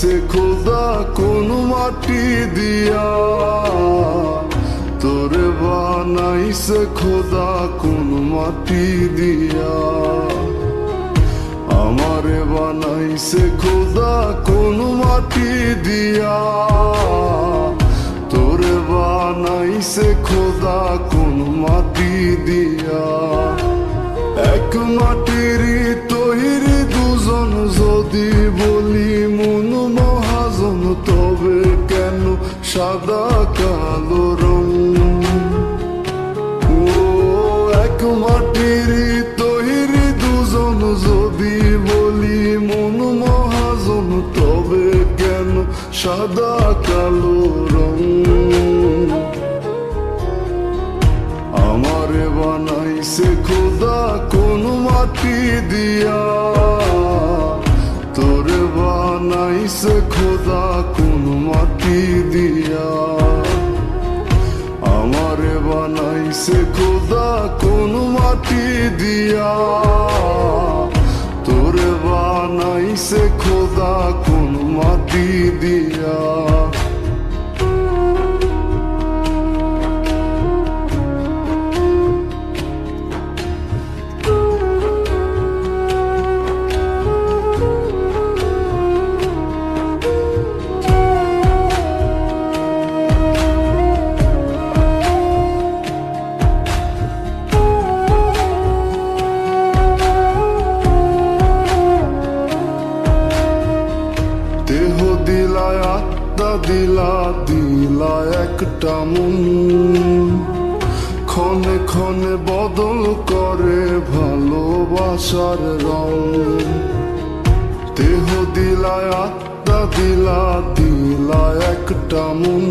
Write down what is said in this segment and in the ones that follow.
বানাইছে খোদা কোন মাটি দিয়া, তোরে বানাইছে খোদা কোন মাটি দিয়া, আমারে বানাইছে খোদা কোন মাটি দিয়া, তোরে বানাইছে খোদা কোন মাটি দিয়া। এক মাটির তৈরি দুজন যদি বলি মন মহাজন, তবে কেন সাদা কালো রং? ও এক মাটির তৈরি দুজন যদি বলি মন মহাজন, তবে কেন সাদা কালো রং? আমারে বানাইছে খোদা কোন মাটি দিয়া, তোরে বানাইছে খোদা কোন মাটি দিয়া, আমারে বানাইছে খোদা কোন মাটি দিয়া, তোরে বানাইছে খোদা কোন মাটি দিয়া। দেহ দিলায় আত্মা দিলা, দিলা একটা মন, ক্ষণে ক্ষণে বদল করে ভালোবাসার রং। দেহ দিলায় আত্মা দিলা, দিলা একটা মন,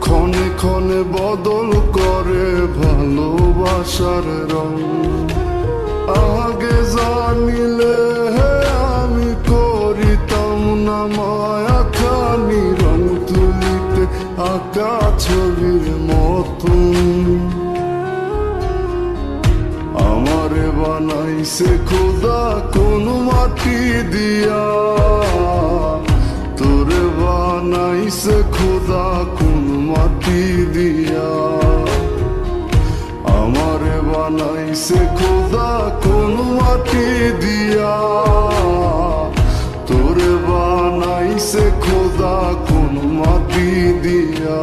ক্ষণে ক্ষণে বদল করে ভালোবাসার রং। আগে জানিলে আমি করিতাম না মায়া খানি, রং তুলিতে আঁকা ছবির মতন। আমারে বানাইছে খোদা কোন মাটি দিয়া, তোরে বানাইছে খোদা কোন মাটি দিয়া, আমারে বানাইছে খোদা কোন মাটি দিয়া, তোরে বানাইছে খোদা কোন মাটি দিয়া।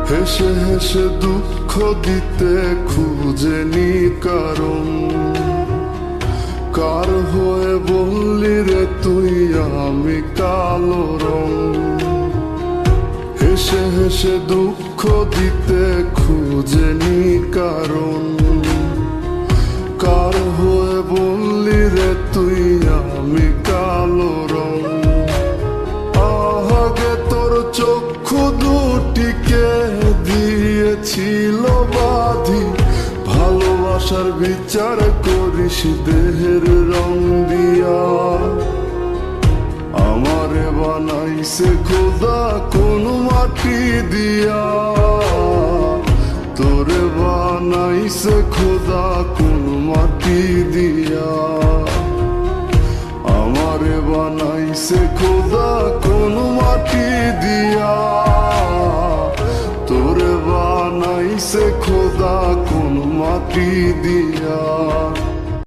হেসে হেসে দুঃখ দিতে খুঁজেনি কারণ, কার হয়ে বললি রে তুই আমি কালো রং? হেসে হেসে দুঃখ দিতে খুঁজেনি কারণ, কার হয়ে বললি রে তুই আমি কালো রং? আগে তোর চক্ষু দুটিকে দিয়েছিল বাঁধি, ভালোবাসার বিচার করিস দেহের রং দিয়া। আমারে বানাইছে খোদা কোন মাটি দিয়া, তোরে বানাইছে খোদা কোন মাটি দিয়া, আমারে বানাইছে খোদা কোন মাটি দিয়া, তোরে বানাইছে খোদা কোন মাটি দিয়া।